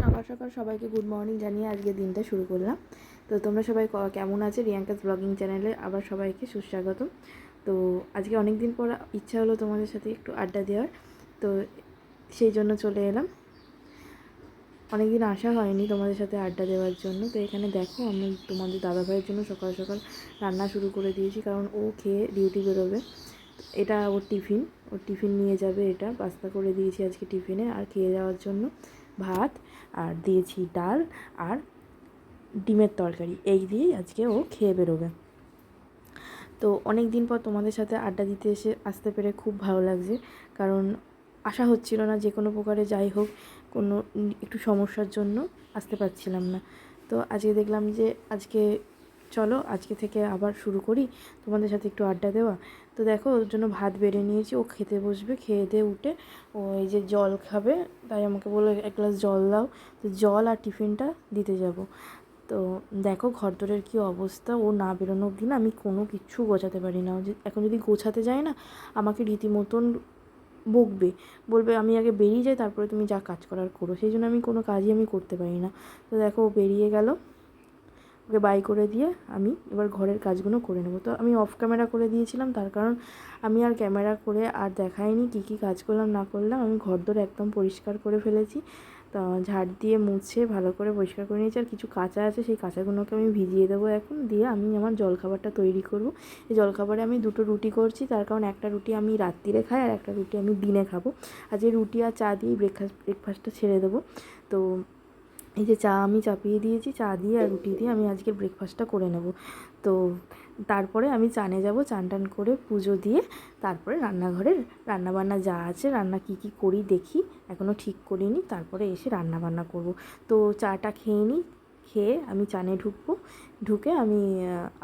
সকাল সকাল সবাইকে গুড মর্নিং জানিয়ে আজকে দিনটা শুরু করলাম। তো তোমরা সবাই কেমন আছে? রিয়াঙ্কাস ব্লগিং চ্যানেলে আবার সবাইকে সুস্বাগতম। তো আজকে অনেক দিন পর ইচ্ছা হলো তোমাদের সাথে একটু আড্ডা দেওয়ার, তো সেই জন্য চলে এলাম। অনেক দিন আসা হয়নি তোমাদের সাথে আড্ডা দেওয়ার জন্য। তো এখানে দেখো, আমি তোমাদের দাদাভাইয়ের জন্য সকাল সকাল রান্না শুরু করে দিয়েছি, কারণ ও খেয়ে ডিউটি বেরোবে। এটা ওর টিফিন নিয়ে যাবে। এটা পাস্তা করে দিয়েছি আজকে টিফিনে, আর খেয়ে যাওয়ার জন্য ভাত আর দিয়েছি ডাল আর ডিমের তরকারি। এই দিয়েই আজকে ও খেয়ে বেরোবে। তো অনেক দিন পর তোমাদের সাথে আড্ডা দিতে আসতে পেরে খুব ভালো লাগছে, কারণ আশা হচ্ছিল না, যে কোনো প্রকারে যাই হোক কোনো একটু সমস্যার জন্য আসতে পারছিলাম না। তো আজকে দেখলাম যে চলো আজকে থেকে আবার শুরু করি তোমাদের সাথে একটু আড্ডা দেওয়া। তো দেখো, ওর জন্য ভাত বেড়ে নিয়েছি, ও খেতে বসবে। খেয়ে দিয়ে উঠে ও এই যে জল খাবে, তাই আমাকে বললো এক গ্লাস জল দাও। তো জল আর টিফিনটা দিতে যাব। তো দেখো ঘরদোরের কী অবস্থা, ও না বেরোনো অবধি না আমি কোনো কিচ্ছু গোছাতে পারি না। এখন যদি গোছাতে যাই না, আমাকে রীতিমতন বলবে আমি আগে বেরিয়ে যাই, তারপরে তুমি যা কাজ করার করো। সেই জন্য আমি কোনো কাজই করতে পারি না। তো দেখো, ও বেরিয়ে গেল, ওকে বাই করে দিয়ে আমি এবার ঘরের কাজগুলো করে নেব। তো আমি অফ ক্যামেরা করে দিয়েছিলাম, তার কারণ আমি আর ক্যামেরা করে আর দেখাইনি কী কাজ করলাম না করলাম। আমি ঘরদোর একদম পরিষ্কার করে ফেলেছি। তো ঝাড় দিয়ে মুছে ভালো করে পরিষ্কার করে নিয়েছি। আর কিছু কাঁচা আছে, সেই কাঁচাগুলোকে আমি ভিজিয়ে দেবো এখন। দিয়ে আমি আমার জলখাবারটা তৈরি করব। এই জলখাবারে আমি 2টো রুটি করছি, তার কারণ একটা রুটি আমি রাত্রিরে খাই আর একটা রুটি আমি দিনে খাবো। আজকে রুটি আর চা দিয়েই ব্রেকফাস্টটা ছেড়ে দেবো। তো এই যে চা আমি চাপিয়ে দিয়েছি, চা দিয়ে আর রুটি দিয়ে আমি আজকের ব্রেকফাস্টটা করে নেব। তো তারপরে আমি চানে যাব, চান টান করে পুজো দিয়ে তারপরে রান্নাঘরের রান্নাবান্না যা আছে, রান্না কি করি দেখি, এখনও ঠিক করিনি। তারপরে এসে রান্নাবান্না করব। তো চাটা খেয়ে নিই, খেয়ে আমি চানে ঢুকে আমি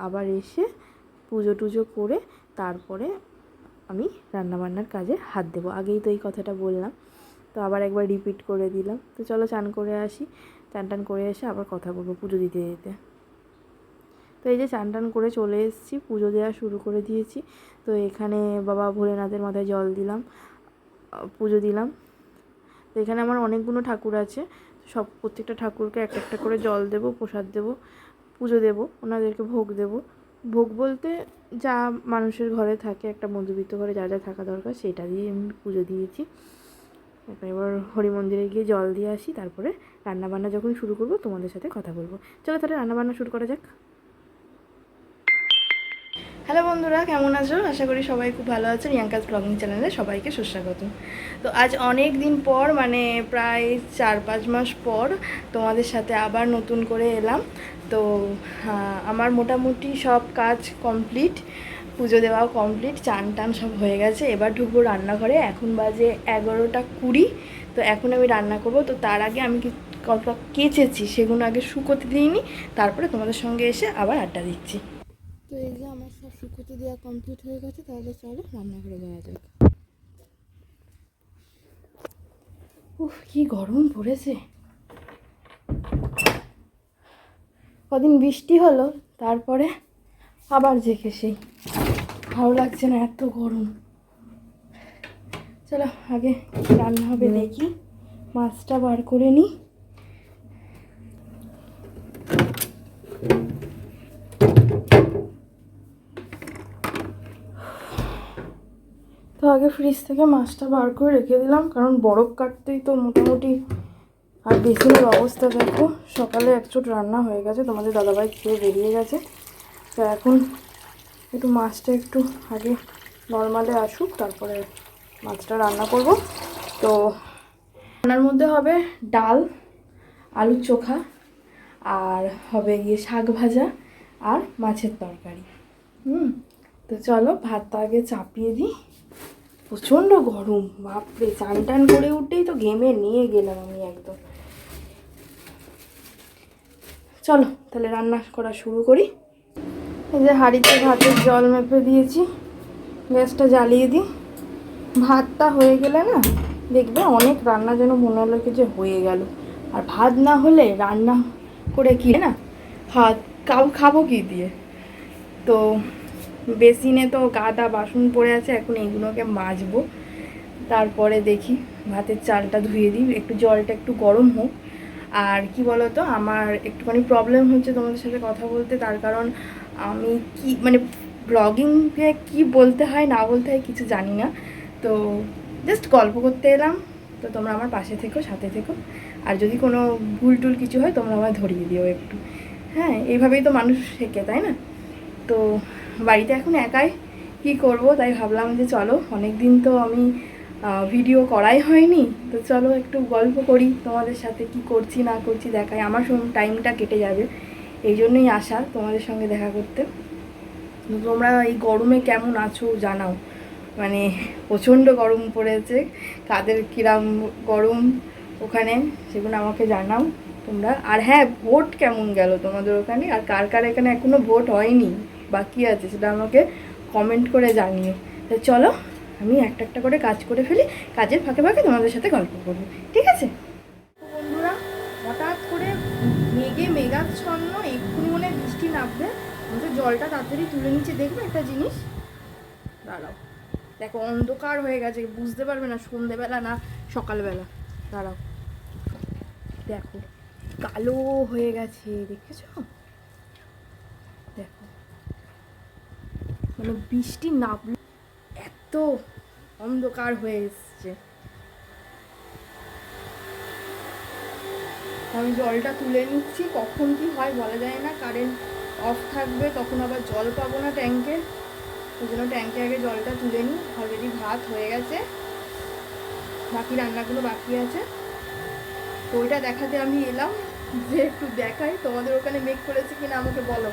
আবার এসে পুজো টুজো করে তারপরে আমি রান্নাবান্নার কাজে হাত দেবো। আগেই তো এই কথাটা বললাম, তো আবার একবার রিপিট করে দিলাম। তো চলো চান করে আসি, চান টান করে এসে আবার কথা বলবো পুজো দিতে দিতে। তো এই যে চান টান করে চলে এসেছি, পুজো দেওয়া শুরু করে দিয়েছি। তো এখানে বাবা ভোলেনাথের মাথায় জল দিলাম, পুজো দিলাম। তো এখানে আমার অনেকগুলো ঠাকুর আছে, প্রত্যেকটা ঠাকুরকে একটা একটা করে জল দেবো, প্রসাদ দেবো, পুজো দেবো, ওনাদেরকে ভোগ দেবো। ভোগ বলতে যা মানুষের ঘরে থাকে, একটা মধ্যবিত্ত ঘরে যা যা থাকা দরকার সেটা দিয়ে আমি পুজো দিয়েছি। এবার হরি মন্দিরে গিয়ে জল দিয়ে আসি, তারপরে রান্নাবান্না যখন শুরু করবো তোমাদের সাথে কথা বলবো। চলো তাহলে রান্নাবান্না শুরু করা যাক। হ্যালো বন্ধুরা, কেমন আছো? আশা করি সবাই খুব ভালো আছে। রিয়াঙ্কাস ব্লগিং চ্যানেলে সবাইকে সুস্বাগত। তো আজ অনেক দিন পর, মানে প্রায় 4-5 মাস পর তোমাদের সাথে আবার নতুন করে এলাম। তো আমার মোটামুটি সব কাজ কমপ্লিট, পুজো দেওয়াও কমপ্লিট, চান টান সব হয়ে গেছে। এবার ঢুকবো রান্নাঘরে। এখন বাজে 11টা 20। তো এখন আমি রান্না করব। তো তার আগে আমি কতটা কেচেছি সেগুলো আগে শুকোতে দিইনি, তারপরে তোমাদের সঙ্গে এসে আবার আড্ডা দিচ্ছি। তো এই যে আমার সব শুকোতে দেওয়া কমপ্লিট হয়ে গেছে, তাহলে চলো রান্নাঘরে যাওয়া যাক। উফ, কি গরম পড়েছে। কদিন বৃষ্টি হলো, তারপরে আবার জেকে সেই ভালো লাগছে না, এত গরম। চলো আগে রান্না হবে দেখি, মাছটা বার করে নিই। তো আগে ফ্রিজ থেকে মাছটা বার করে রেখে দিলাম, কারণ বরফ কাটতেই তো মোটামুটি। আর বেসিনের অবস্থা দেখো, সকালে একচোট রান্না হয়ে গেছে, তোমাদের দাদাভাই খেয়ে বেরিয়ে গেছে। তো এখন একটু মাছটা একটু আগে নর্মালে আসুক, তারপরে মাছটা রান্না করব। তো রান্নার মধ্যে হবে ডাল, আলুর চোখা, আর হবে গিয়ে শাক ভাজা আর মাছের তরকারি। তো চলো ভাতটা আগে চাপিয়ে দিই। প্রচণ্ড গরম, বাপরে, চান টান করে উঠেই তো ঘেমে নিয়ে গেলাম আমি একদম। চলো তাহলে রান্না করা শুরু করি। এই যে হাঁড়িতে ভাতের জল মেপে দিয়েছি, গ্যাসটা জ্বালিয়ে দিই। ভাতটা হয়ে গেলে না দেখবে অনেক রান্না যেন মনে হলো কি যে হয়ে গেল। আর ভাত না হলে রান্না করে কি না খাবো কি দিয়ে। তো বেসিনে তো গাদা বাসন পড়ে আছে, এখন এইগুলোকে মাজবো। তারপরে দেখি ভাতের চালটা ধুয়ে দিই, একটু জলটা একটু গরম হোক। আর কি বলো তো, আমার একটুখানি প্রবলেম হচ্ছে তোমাদের সাথে কথা বলতে, তার কারণ আমি কি মানে ব্লগিংয়ে কি বলতে হয় না বলতে হয় কিছু জানি না। তো জাস্ট গল্প করতে এলাম, তো তোমরা আমার পাশে থেকো, সাথে থেকো। আর যদি কোনো ভুল টুল কিছু হয় তোমরা আমায় ধরিয়ে দিও একটু। হ্যাঁ, এইভাবেই তো মানুষ শেখে, তাই না? তো বাড়িতে এখন একাই কি করব, তাই ভাবলাম যে চলো, অনেক দিন তো আমি ভিডিও করাই হয়নি, তো চলো একটু গল্প করি তোমাদের সাথে, কি করছি না করছি দেখাই, আমার টাইমটা কেটে যাবে। এই জন্যই আসা তোমাদের সঙ্গে দেখা করতে। তোমরা এই গরমে কেমন আছো জানাও, মানে প্রচণ্ড গরম পড়েছে, কাদের কিরাম গরম ওখানে সেগুলো আমাকে জানাও তোমরা। আর হ্যাঁ, ভোট কেমন গেল তোমাদের ওখানে, আর কার কার এখানে এখনও ভোট হয়নি, বাকি আছে, সেটা আমাকে কমেন্ট করে জানিও। তো চলো, আমি একটা একটা করে কাজ করে ফেলি, কাজের ফাঁকে ফাঁকে তোমাদের সাথে গল্প করবো, ঠিক আছে? বন্ধুরা, হঠাৎ করে মেঘাচ্ছন্ন, এক্ষুনি মনে বৃষ্টি নামবে, আমাদের জলটা তাড়াতাড়ি তুলে নিচে। দেখবে একটা জিনিস, দাঁড়াও, দেখো অন্ধকার হয়ে গেছে, বুঝতে পারবে না সন্ধেবেলা না সকালবেলা। দাঁড়াও, দেখো কালো হয়ে গেছে, দেখেছো? দেখো, মানে বৃষ্টি নামলে এত অন্ধকার হয়ে এসছে। আমি জলটা তুলে নিচ্ছি, কখন কি হয় বলা যায় না, কারেন্ট অফ থাকবে, তখন আবার জল পাবো না ট্যাঙ্কে, ওই জন্য ট্যাঙ্কে আগে জলটা তুলে নিই। অলরেডি ভাত হয়ে গেছে, বাকি রান্নাগুলো বাকি আছে, তো ওইটা দেখাতে আমি এলাম, যে একটু দেখাই তোমাদের ওখানে মেঘ করেছে কিনা আমাকে বলো।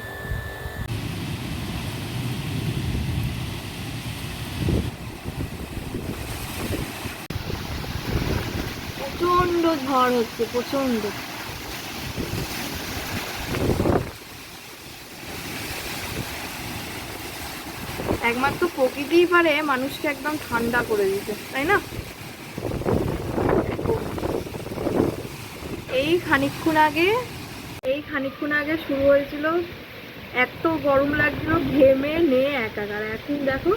প্রচন্ড ঝড় হচ্ছে, প্রচন্ড। একমাত্র প্রকৃতিই পারে মানুষকে একদম ঠান্ডা করে দিতে, তাই না? এই খানিকক্ষণ আগে শুরু হয়েছিল, এত গরম লাগছিল, ঘেমে নিয়ে একাকার। এখন দেখো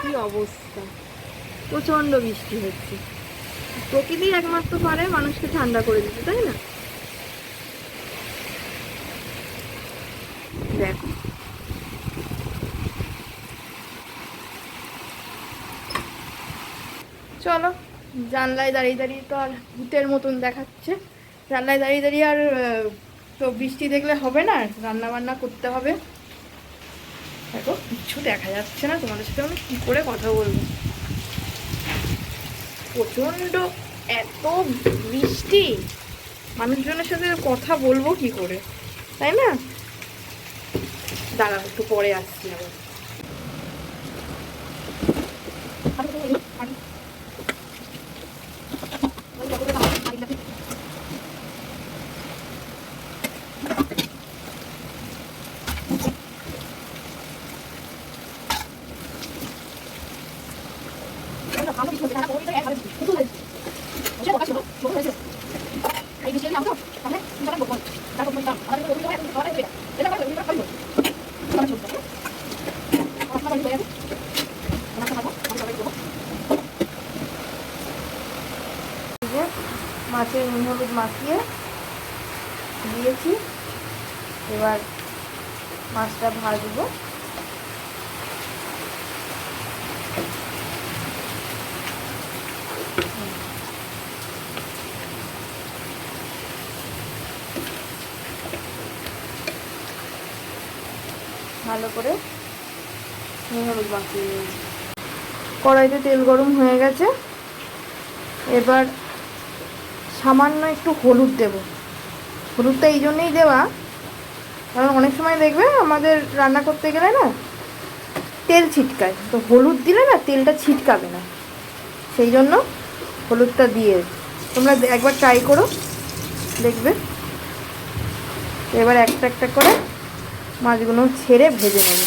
কি অবস্থা, প্রচন্ড বৃষ্টি হচ্ছে। প্রকৃতি একমাত্র পারে মানুষকে ঠান্ডা করে দিতে, তাই না? দেখো, চলো, জানলায় দাঁড়িয়ে দাঁড়িয়ে তো আর ভূতের মতন দেখাচ্ছে, জানলায় দাঁড়িয়ে দাঁড়িয়ে আর তো বৃষ্টি দেখলে হবে না, রান্না বান্না করতে হবে। দেখো কিচ্ছু দেখা যাচ্ছে না, তোমাদের সাথে আমি কী করে কথা বলবো, প্রচণ্ড এত বৃষ্টি, মানুষজনের সাথে কথা বলবো কি করে, তাই না? দাঁড়াও, একটু পরে আসছি আবার। মাছের নুন হলুদ মাখিয়ে দিয়েছি, এবার মাছটা ভাজবো। ভালো করে নুন হলুদ মাখিয়ে নিয়েছি। কড়াইতে তেল গরম হয়ে গেছে, এবার সামান্য একটু হলুদ দেব। হলুদটা এই জন্যই দেওয়া, কারণ অনেক সময় দেখবে আমাদের রান্না করতে গেলে না তেল ছিটকায়, তো হলুদ দিলে না তেলটা ছিটকাবে না, সেই জন্য হলুদটা দিয়ে তোমরা একবার ট্রাই করো, দেখবে। এবার একটা একটা করে মাছগুলো ছেড়ে ভেজে নেব।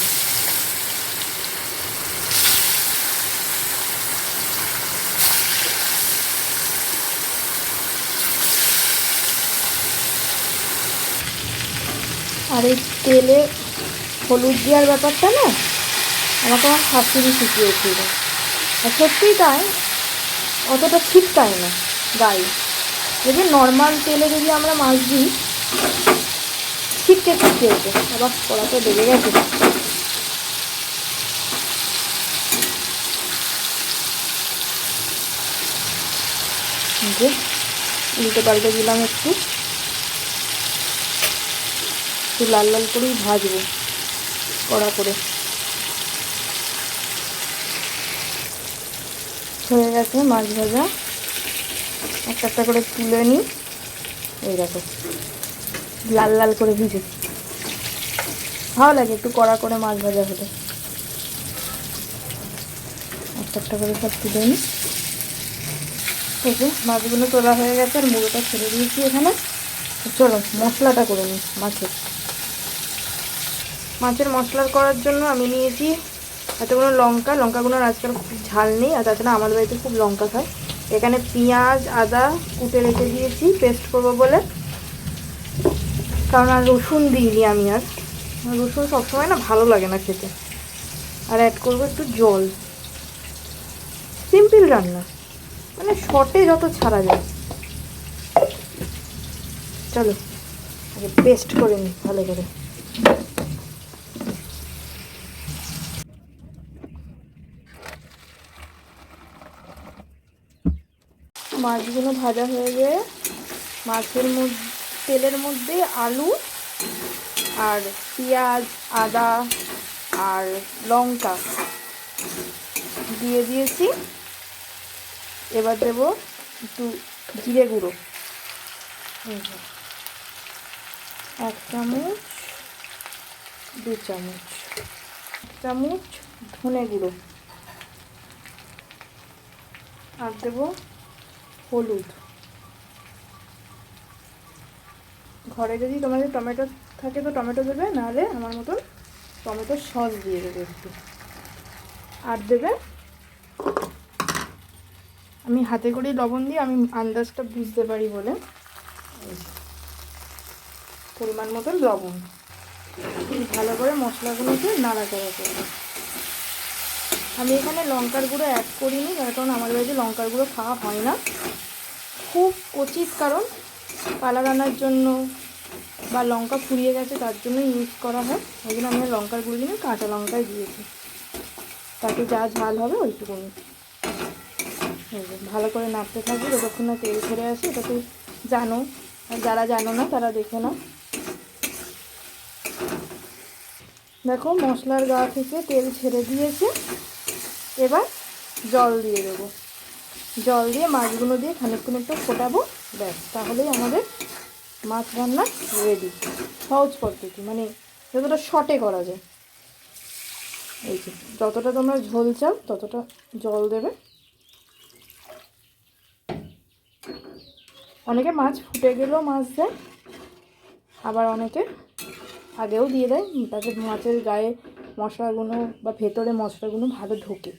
আর এই তেলে হলুদ দেওয়ার ব্যাপারটা না আমাকে আমার শাশুড়ি শিখিয়েছিল, আর সত্যিই তাই, অতটা ছিটকায় না গায়ে। যদি নর্মাল তেলে যদি আমরা মাছ দিই ছিটকে ছিটকে হতো। আবার কড়াতে লেগে গেছে। উল্টে পাল্টে দিলাম, একটু লাল লাল করেই ভাজবো কড়া করে। হয়ে গেছে মাছ ভাজা, একটা একটা করে তুলে নিই। এই দেখো লাল লাল করে ভেজেছি, ভালো লাগে একটু কড়া করে মাছ ভাজা হলে। একটা একটা করে সব তুলে নিই। ঠিক আছে, মাছগুলো তোলা হয়ে গেছে আর মুড়োটা ছেড়ে দিয়েছি এখানে। চলো মশলাটা করে নিই মাছের মশলার করার জন্য আমি নিয়েছি এতগুলো লঙ্কাগুলোর আজকাল ঝাল নেই, আর তাছাড়া আমাদের বাড়িতে খুব লঙ্কা খায়। এখানে পেঁয়াজ আদা কুটে রেখে দিয়েছি পেস্ট করবো বলে, কারণ আর রসুন দিইনি আমি। আর রসুন সবসময় না ভালো লাগে না খেতে। আর অ্যাড করবো একটু জল। সিম্পল রান্না, মানে শর্টে যত ছাড়া যায়। চলো আগে পেস্ট করে নিই ভালো করে। মাছগুলো ভাজা হয়ে গিয়ে মাছের মধ্যে তেলের মধ্যে আলু আর পেঁয়াজ আদা আর লঙ্কা দিয়ে দিয়েছি। এবার দেবো একটু জিরে গুঁড়ো, 1 চামচ 2 চামচ, 1 চামচ ধনে গুঁড়ো, আর দেবো হলুদ। ঘরে যদি তোমাদের টমেটো থাকে তো টমেটো দেবে, নাহলে আমার মতন টমেটো সস দিয়ে দেবে একটু। আর দেবে, আমি হাতে করে লবণ দিয়ে আমি আন্দাজটা বুঝতে পারি বলে পরিমাণ মতন লবণ। ভালো করে মশলাগুলোকে নাড়াচাড়া করবো। আমি এখানে লঙ্কার গুঁড়ো অ্যাড করিনি, কারণ আমার বাড়িতে লঙ্কার গুঁড়ো খাওয়া হয় না, খুব কচিত। কারণ পালা রান্নার জন্য বা লঙ্কা ফুরিয়ে গেছে তার জন্য ইউজ করা হয়। ওই জন্য আমি লঙ্কার গুঁড়ো দিনে কাঁচা লঙ্কাই দিয়েছি, তাতে যা ঝাল হবে ওইটুকুনি। ভালো করে নাড়তে থাকবে যতক্ষণ না তেল ছেড়ে আসে। এটা তো জানো, আর যারা জানো না তারা দেখে না। দেখো মশলার গা থেকে তেল ছেড়ে দিয়েছে। এবার জল দিয়ে দেবো, জল দিয়ে মাছগুলো দিয়ে খানিকক্ষণ একটু ফোটাবো, ব্যাস তাহলেই আমাদের মাছ রান্না রেডি। সহজ পদ্ধতি, মানে যতটা শর্টে করা যায়। এই যে যতটা তোমরা ঝোল চাও ততটা জল দেবে। অনেকে মাছ ফুটে গেলেও মাছ দেয়, আবার অনেকে আগেও দিয়ে দেয়, তাতে মাছের গায়ে মশলাগুলো বা ভেতরে মশলাগুলো ভালো ঢোকে।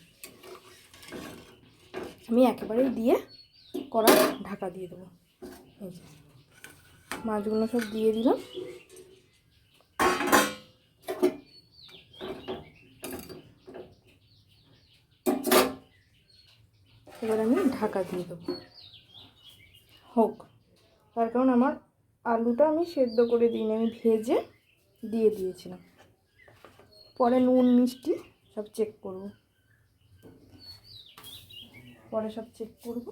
আমি একেবারেই দিয়ে কড়াই ঢাকা দিয়ে দেবো। এই যে মাছগুলো সব দিয়ে দিলাম। এবার আমি ঢাকা দিয়ে দেবো, হোক। তার কারণ আমার আলুটা আমি সেদ্ধ করে দিইনি, আমি ভেজে দিয়ে দিয়েছিলাম। পরে নুন মিষ্টি সব চেক করব, পরে সব চেক করব।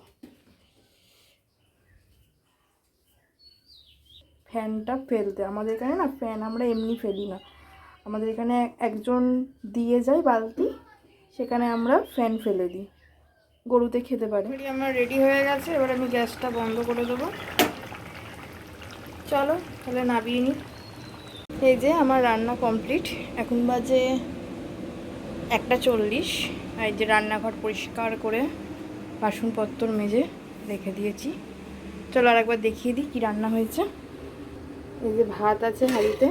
ফ্যানটা ফেলতে, আমাদের এখানে না ফ্যান আমরা এমনি ফেলি না, আমাদের এখানে একজন দিয়ে যায় বালতি, সেখানে আমরা ফ্যান ফেলে দিই, গরুতে খেতে পারে। আমার রেডি হয়ে গেছে, এবার আমি গ্যাসটা বন্ধ করে দেবো। চলো তাহলে নামিয়ে নিই। এই যে আমার রান্না কমপ্লিট, এখন বাজে 1:40। এই যে রান্নাঘর পরিষ্কার করে বাসনপত্র মেজে রেখে দিয়েছি। চলো আর একবার দেখিয়ে দিই কী রান্না হয়েছে। এই যে ভাত আছে হাঁড়িতে,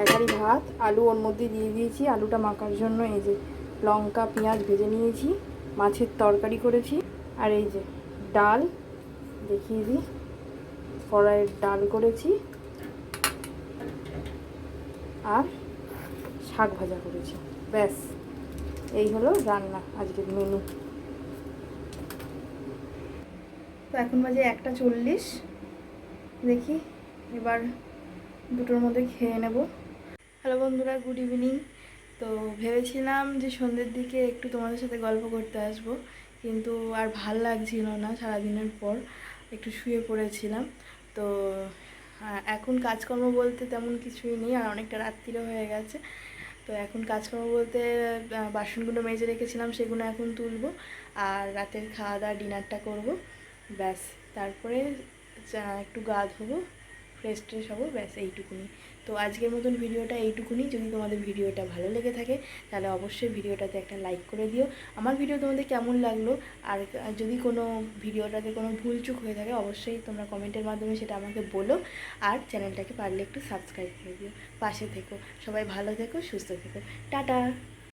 1 হাঁড়ি ভাত, আলু ওর মধ্যে দিয়ে দিয়েছি আলুটা মাখার জন্য। এই যে লঙ্কা পেঁয়াজ ভেজে নিয়েছি, মাছের তরকারি করেছি, আর এই যে ডাল দেখিয়ে দিই, কড়াইয়ের ডাল করেছি, আর শাক ভাজা করেছি। ব্যাস এই হলো রান্না, আজকের মেনু। তো এখন বাজে 1:40, দেখি এবার 2টোর মধ্যে খেয়ে নেব। হ্যালো বন্ধুরা, গুড ইভিনিং। তো ভেবেছিলাম যে সন্ধ্যের দিকে একটু তোমাদের সাথে গল্প করতে আসবো, কিন্তু আর ভাল লাগছিল না, সারাদিনের পর একটু শুয়ে পড়েছিলাম। তো এখন কাজকর্ম বলতে তেমন কিছুই নেই, আর অনেকটা রাত্রিও হয়ে গেছে। তো এখন কাজকর্ম বলতে বাসনগুলো মেজে রেখেছিলাম, সেগুলো এখন তুলবো, আর রাতের খাওয়া দাওয়া ডিনারটা করব, ব্যাস। তারপরে একটু গা ধোবো, ফ্রেশ ট্রেশ হবো, ব্যাস এইটুকুনি। তো আজকের মতন ভিডিওটা এইটুকুনি। যদি তোমাদের ভিডিওটা ভালো লেগে থাকে তাহলে অবশ্যই ভিডিওটাতে একটা লাইক করে দিও। আমার ভিডিও তোমাদের কেমন লাগলো, আর যদি কোনো ভিডিওটাতে কোনো ভুলচুক হয়ে থাকে অবশ্যই তোমরা কমেন্টের মাধ্যমে সেটা আমাকে বলো। আর চ্যানেলটাকে পারলে একটু সাবস্ক্রাইব করে দিও, পাশে থেকো। সবাই ভালো থেকো, সুস্থ থেকো, টাটা।